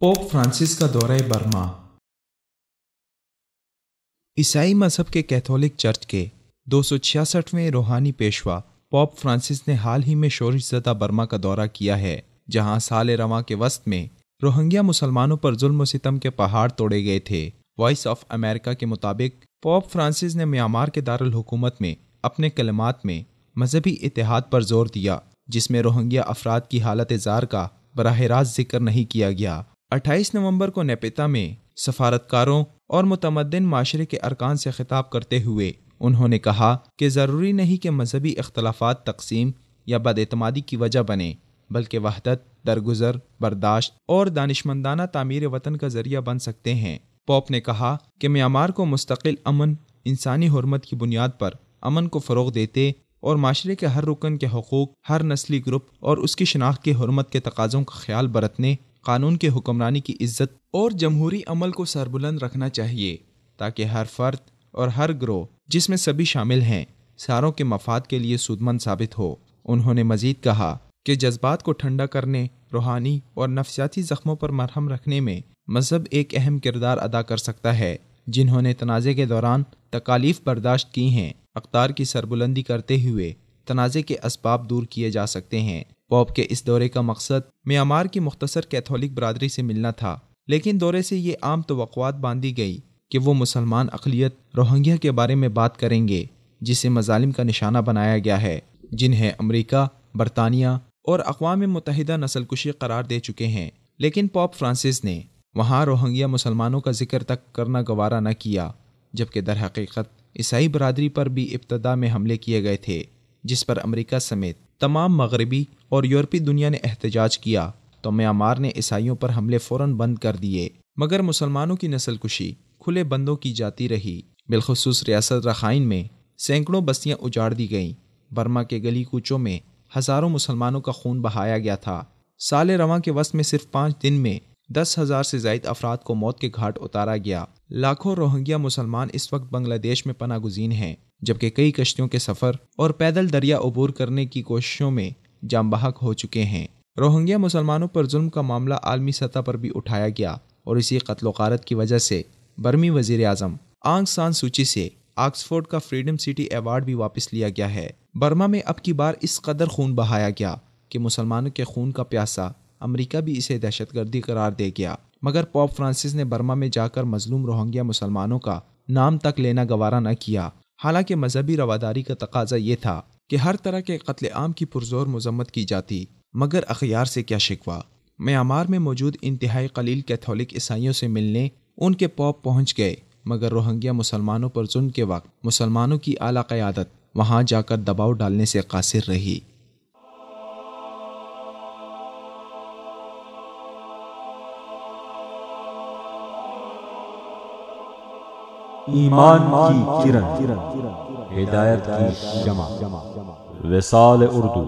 Pope Francis का दौरा Burma. ईसाई मजहब के कैथोलिक चर्च के 266वें रूहानी पेशवा पोप फ्रांसिस ने हाल ही में शोरशज़दा बर्मा का दौरा किया है, जहां साल रवां के वस्त में रोहिंग्या मुसलमानों पर जुल्म सितम के पहाड़ तोड़े गए थे। वॉइस ऑफ अमेरिका के मुताबिक पोप फ्रांसिस ने म्यांमार के दारुल हुकूमत में अपने कलमात में मजहबी इत्तेहाद पर जोर दिया, जिसमें रोहिंग्या अफराद की हालत जार का बराह रास्त जिक्र नहीं किया गया। 28 नवंबर को नेपिता में सफारतकारों और मुतमद्दिन माशरे के अरकान से खिताब करते हुए उन्होंने कहा कि ज़रूरी नहीं कि मजहबी इख्तलाफात तकसीम या बदएतमादी की वजह बने, बल्कि वहदत, दरगुजर, बर्दाश्त और दानिशमंदाना तामीर वतन का जरिया बन सकते हैं। पोप ने कहा कि म्यांमार को मुस्तकिल अमन, इंसानी हुर्मत की बुनियाद पर अमन को फ़रोग़ देते और माशरे के हर रुकन के हकूक़, हर नस्ली ग्रुप और उसकी शनाख्त की हुर्मत के तकाज़ों का ख्याल बरतने, कानून के हुक्मरानी की इज्जत और जमहूरी अमल को सरबुलंद रखना चाहिए, ताकि हर फर्द और हर ग्रोह, जिसमें सभी शामिल हैं, सारों के मफाद के लिए सूदमंद साबित हो। उन्होंने मजीद कहा कि जज्बात को ठंडा करने, रूहानी और नफ्सियाती ज़ख्मों पर मरहम रखने में मजहब एक अहम किरदार अदा कर सकता है। जिन्होंने तनाज़े के दौरान तकालीफ बर्दाश्त की हैं, अक़दार की सरबुलंदी करते हुए तनाज़े के असबाब दूर किए जा सकते हैं। पोप के इस दौरे का मकसद म्यांमार की मुख्तसर कैथोलिक बरादरी से मिलना था, लेकिन दौरे से ये आम तवक्कुआत बांधी गई कि वो मुसलमान अक़लियत रोहिंग्या के बारे में बात करेंगे, जिसे मजालिम का निशाना बनाया गया है, जिन्हें अमरीका, बरतानिया और अक़वाम मुत्तहिदा नस्लकुशी करार दे चुके हैं। लेकिन पोप फ्रांसिस ने वहाँ रोहिंग्या मुसलमानों का जिक्र तक करना गवारा न किया, जबकि दर हकीकत ईसाई बरादरी पर भी इब्तदा में हमले किए गए थे, जिस पर अमरीका समेत तमाम मगरबी और यूरोपीय दुनिया ने एहतजाज किया, तो म्यांमार ने ईसाइयों पर हमले फ़ौरन बंद कर दिए। मगर मुसलमानों की नस्लकुशी खुले बंदों की जाती रही। बिलखुसूस रियासत रखाइन में सैकड़ों बस्तियां उजाड़ दी गईं। बर्मा के गली कूचों में हज़ारों मुसलमानों का खून बहाया गया था। साल रवां के वस्त में सिर्फ 5 दिन में 10,000 से ज़ायद अफराद को मौत के घाट उतारा गया। लाखों रोहिंग्या मुसलमान इस वक्त बांग्लादेश में पनाह गुज़ीन हैं, जबकि कई कश्तियों के सफ़र और पैदल दरिया अबूर करने की कोशिशों में जाम बहक हो चुके हैं। रोहिंग्या मुसलमानों पर जुल्म का मामला आलमी सतह पर भी उठाया गया और इसी कत्ल गारत की वजह से बर्मी वज़ीर आज़म आंग सान सूची से ऑक्सफोर्ड का फ्रीडम सिटी अवार्ड भी वापस लिया गया है। बर्मा में अब की बार इस कदर खून बहाया गया कि मुसलमानों के खून का प्यासा अमरीका भी इसे दहशतगर्दी करार दे गया। मगर पोप फ्रांसिस ने बर्मा में जाकर मजलूम रोहिंग्या मुसलमानों का नाम तक लेना गवारा न किया। हालांकि मजहबी रवादारी का तकाजा ये था कि हर तरह के कत्ले आम की पुरजोर मजम्मत की जाती, मगर अखियार से क्या शिकवा। म्यांमार में मौजूद इंतहाई कलील कैथोलिक ईसाइयों से मिलने उनके पोप पहुंच गए, मगर रोहिंग्या मुसलमानों पर जुल्म के वक्त मुसलमानों की आला क़यादत वहां जाकर दबाव डालने से कासिर रही। ईमान की किरण, हिदायत की शमा, विसाल उर्दू।